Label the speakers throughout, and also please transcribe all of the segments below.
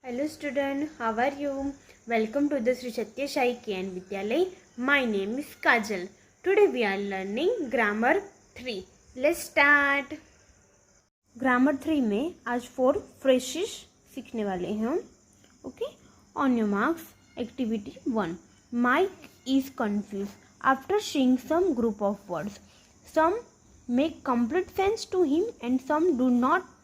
Speaker 1: Hello student, how are you? Welcome to the Sri Satya Sai Kian Vidyalay. My name is Kajal. Today we are learning grammar 3. Let's start. Grammar 3 में आज 4 phrases सीखने वाले हैं हम. Okay? On your marks, activity 1. Mike is confused after seeing some group of words. Some make complete sense to him and some do not.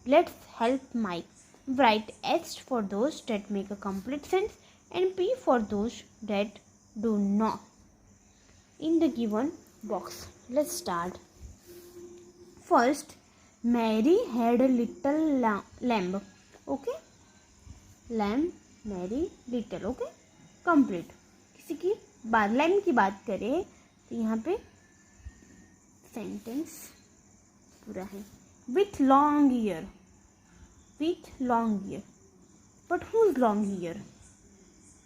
Speaker 1: Let's help Mike. Write H for those that make a complete sense and P for those that do not in the given box. Let's start. First, Mary had a little lamb. Okay? Lamb, Mary, little. Okay? Complete. किसी की बात lamb की बात करें तो यहाँ पे sentence पूरा है. With long ear. With long ear. But whose long ear?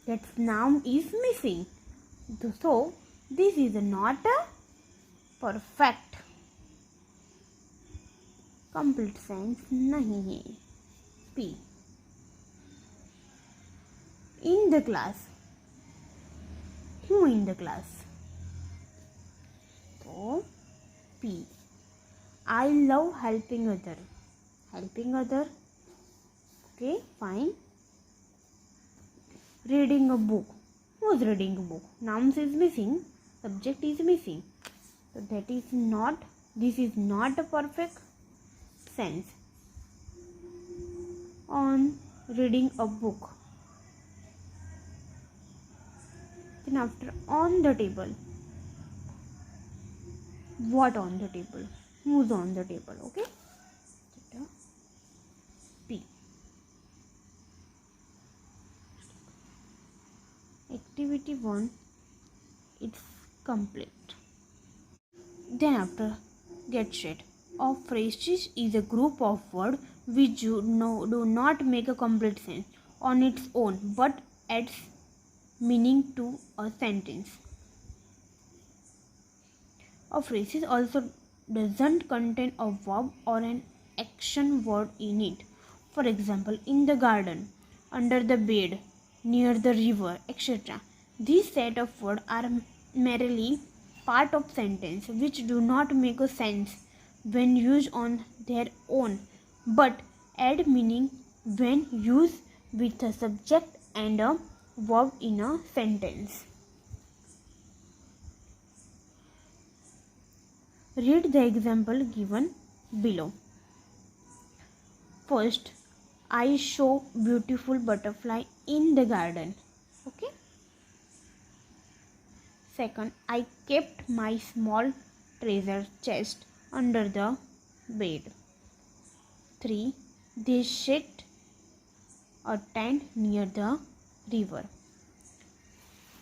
Speaker 1: That noun is missing. So this is not a perfect complete sense नहीं है. P. In the class. Who in the class? So P. I love helping other. Helping other. Okay, fine. Reading a book. Who's reading a book? Nouns is missing. Subject is missing. So that is not. This is not a perfect sense. On reading a book. Then after on the table. What on the table? Who's on the table? Okay. P. Activity 1, it's complete. Then after get set. A phrases is a group of words which do not make a complete sense on its own but adds meaning to a sentence. A phrase also doesn't contain a verb or an action word in it. For example, in the garden, under the bed, near the river, etc. These set of words are merely part of sentence which do not make a sense when used on their own but add meaning when used with a subject and a verb in a sentence. Read the example given below. First, I saw beautiful butterfly in the garden. Okay. Second, I kept my small treasure chest under the bed. 3. They set a tent near the river.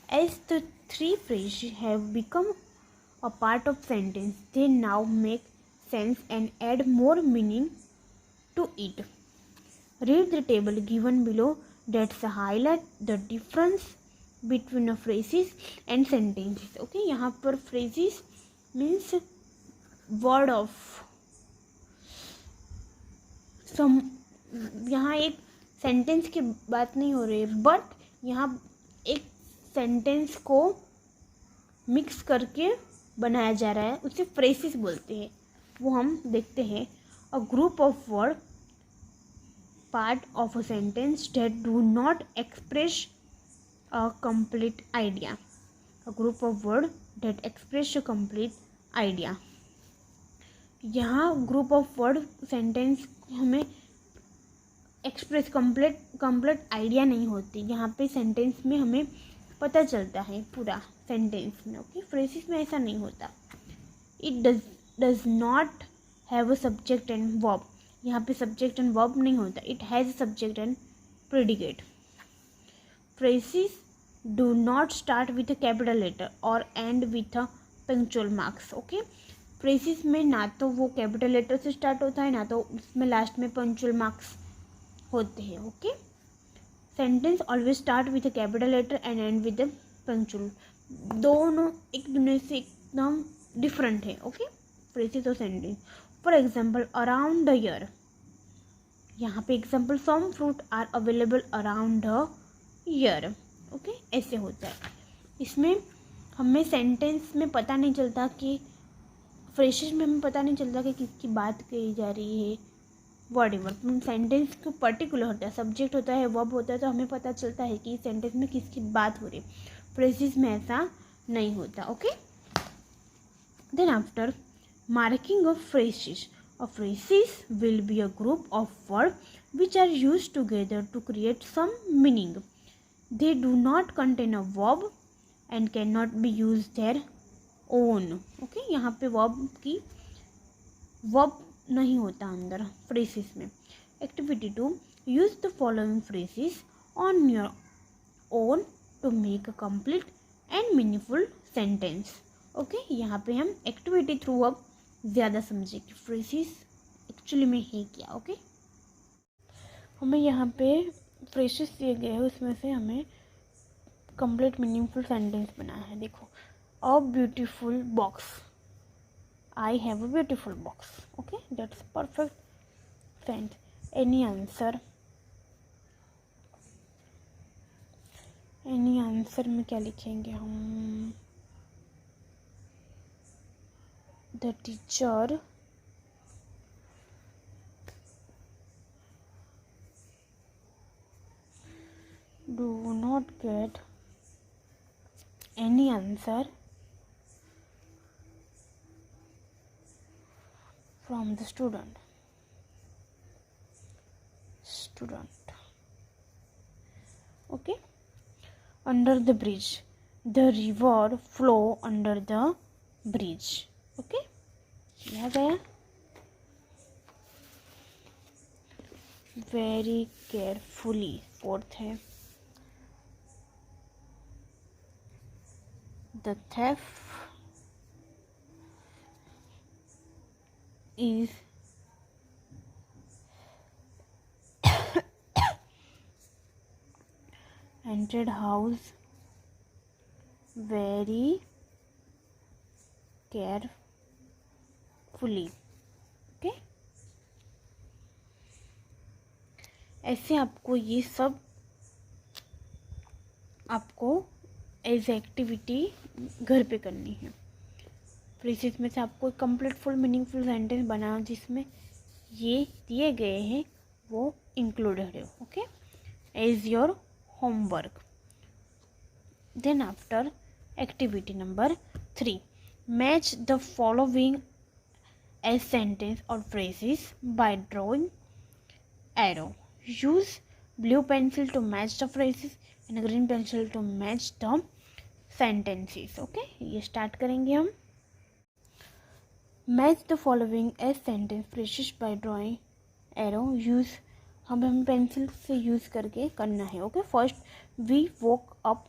Speaker 1: As the three phrases have become a part of sentence, they now make sense and add more meaning to it. Read the table given below that's highlight the difference between a phrases and sentences. Okay, यहाँ पर phrases means word of some. यहाँ एक sentence की बात नहीं हो रही है बट यहाँ एक सेंटेंस को मिक्स करके बनाया जा रहा है, उसे phrases बोलते हैं. वो हम देखते हैं. A group of words part of a sentence that do not express a complete idea. A group of words that express a complete idea. यहाँ group of word sentence हमें express complete idea नहीं होती. यहाँ पे sentence में हमें पता चलता है पूरा sentence में. ओके, phrases में ऐसा नहीं होता. It does not have a subject and verb. यहाँ पे subject and verb नहीं होता. It has a subject and predicate. Phrases do not start with a capital letter or end with a punctual marks. Okay, phrases में ना तो वो capital letter से start होता है ना तो उसमें last में punctual marks होते हैं. Okay, sentence always start with a capital letter and end with a punctual. दोनों एक दूसरे से एकदम different है. Okay, phrases और sentence. For example, around the year. यहाँ पे example some fruit are available around the year. Okay, ऐसे होता है। इसमें हमें सेंटेंस में पता नहीं चलता कि फ्रेशेस में हमें पता नहीं चलता कि किसकी बात कही जा रही है, वर्ड एवर। सेंटेंस को पर्टिकुलर होता है, सब्जेक्ट होता है, वर्ब होता है, तो हमें पता चलता है कि सेंटेंस में किसकी बात हो रही है। फ्रेजेस में ऐसा नहीं होता। Okay, then after marking of phrases, a phrases will be a group of words which are used together to create some meaning. They do not contain a verb and cannot be used their own. Okay, यहाँ पे verb नहीं होता अंदर phrases में। Activity 2, use the following phrases on your own to make a complete and meaningful sentence. Okay, यहाँ पे हम activity through अब ज़्यादा समझे कि फ्रेजेस एक्चुअली में है क्या। ओके, हमें यहाँ पे फ्रेजेस दिए गए हैं, उसमें से हमें कंप्लीट मीनिंगफुल सेंटेंस बनाना है। देखो, a beautiful box, I have a beautiful box. Okay, that's perfect sent. Any answer, any answer में क्या लिखेंगे हम? The teacher do not get any answer from the student. Okay, under the bridge, the river flow under the bridge. Okay, यहाँ गया। very carefully, fourth है। the thief is entered house very carefully. Okay, ऐसे आपको ये सब आपको as activity घर पे करनी है। फ्रेजेस में से आपको कंप्लीट फुल मीनिंगफुल सेंटेंस बनाना जिसमें ये दिए गए हैं वो इंक्लूडेड है। Okay, as your homework. Then after activity number 3, match the following as sentence और phrases by drawing arrow. Use blue pencil to match the phrases and green pencil to match the sentences. Okay, ये start करेंगे हम। Match the following as sentence phrases by drawing arrow. Use हमें pencil से use करके करना है। Okay, first we walk up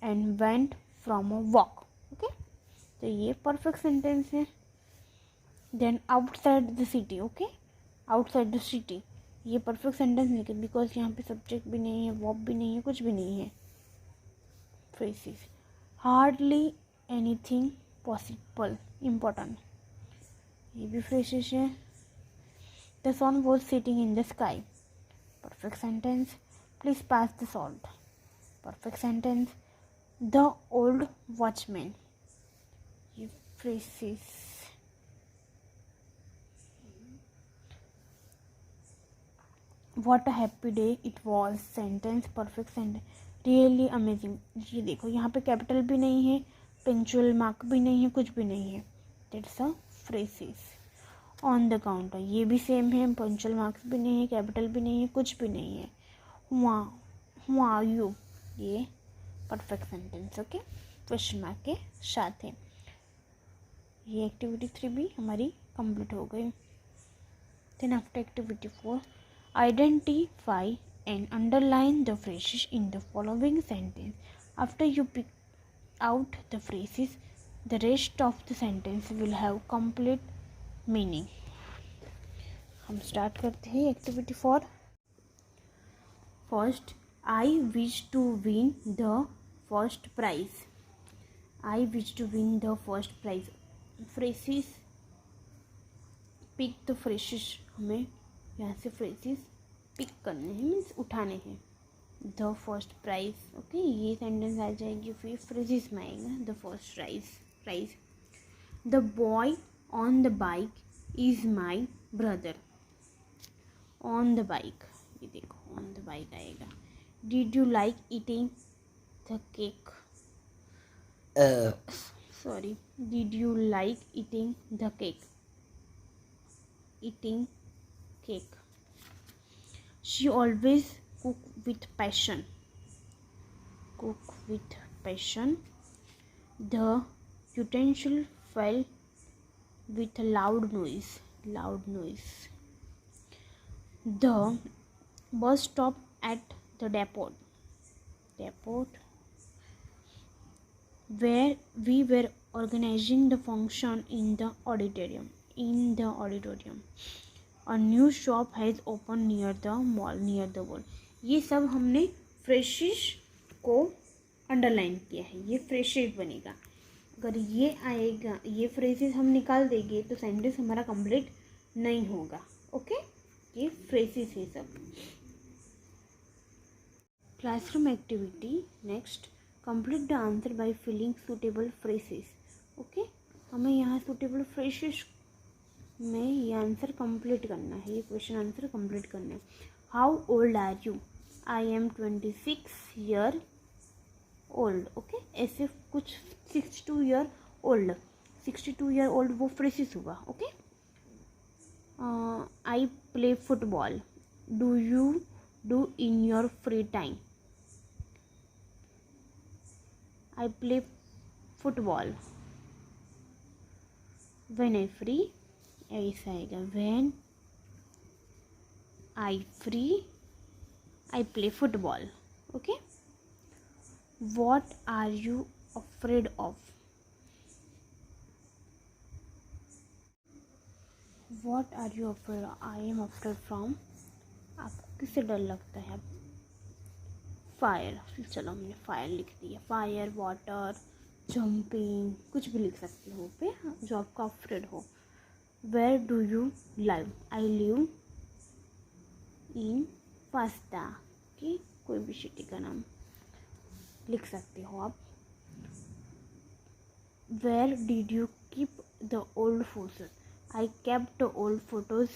Speaker 1: and went from a walk. Okay, तो ये परफेक्ट सेंटेंस है। Then outside the city. Okay, outside the city, ये perfect sentence नहीं बिकॉज यहाँ पे सब्जेक्ट भी नहीं है, वर्ब भी नहीं है, कुछ भी नहीं है। Phrases, hardly anything possible, important, ये भी फ्रेजेस है। The sun was sitting in the sky, perfect sentence. Please pass the salt, perfect sentence. The old watchman, ये phrases। what a happy day it was, sentence, perfect sentence. really amazing, ये देखो यहाँ पे capital भी नहीं है, पेंचुअल mark भी नहीं है, कुछ भी नहीं है। That's a phrases। On the counter, ये भी सेम है, पंचुअल मार्क्स भी नहीं है, कैपिटल भी नहीं है, कुछ भी नहीं है। हु आर यू, ये perfect sentence. Okay, question mark के साथ है। ये एक्टिविटी 3 भी हमारी कंप्लीट हो गई। Then after activity 4, identify and underline the phrases in the following sentence. After you pick out the phrases, the rest of the sentence will have complete meaning. हम start करते हैं activity 4। First, I wish to win the first prize. I wish to win the first prize. Phrases, pick the phrases, हमें यहाँ से phrases pick करने हैं, means उठाने हैं। द फर्स्ट प्राइज, ओके, ये सेंटेंस आ जाएगी। फिर फ्रेजेस में आएगा the first prize. The boy on the bike is my brother. On the bike, ये देखो ऑन द बाइक आएगा। Did you like eating the cake? Sorry, did you like eating the cake? Eating cake. She always cook with passion. Cook with passion. The utensil fell with a loud noise. Loud noise. The bus stopped at the depot. Depot. Where we were organizing the function in the auditorium. In the auditorium. A new shop has opened near the mall. Near the wall. ये सब हमने फ्रेशेस को underline किया है, ये फ्रेशेस बनेगा। अगर ये आएगा, ये फ्रेजेस हम निकाल देंगे तो सेंटेंस हमारा कंप्लीट नहीं होगा। ओके, ये फ्रेजेस है सब। Classroom activity next, complete the answer by filling suitable phrases. Okay, हमें यहाँ सूटेबल फ्रेजेस में ये आंसर कंप्लीट करना है, ये क्वेश्चन आंसर कंप्लीट करना है। How old are you? I am 26 year old. Okay, ऐसे कुछ 62 ईयर ओल्ड, 62 ईयर ओल्ड वो फ्रेशेस हुआ। Okay, I play football. Do you do in your free time? I play football when I free. ऐसा आएगा, when I free I play football. Okay. What are you afraid of? What are you afraid of? I am afraid from. आपको किससे डर लगता है? Fire. चलो मैंने fire लिख दिया। फायर, वाटर, जंपिंग, कुछ भी लिख सकते हो पे जो आपका अफ्रेड हो। Where do you live? I live in pasta. कि कोई भी सिटी का नाम लिख सकते हो आप। Where did you keep the old photos? I kept the old photos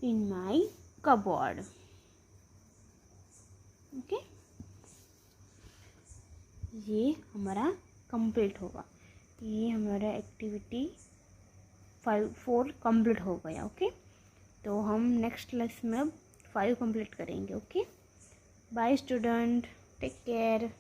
Speaker 1: in my cupboard. Okay, ये हमारा कंप्लीट होगा। ये हमारा एक्टिविटी 4 कंप्लीट हो गया। ओके, तो हम नेक्स्ट क्लास में अब 5 कंप्लीट करेंगे। Okay, bye student, take care.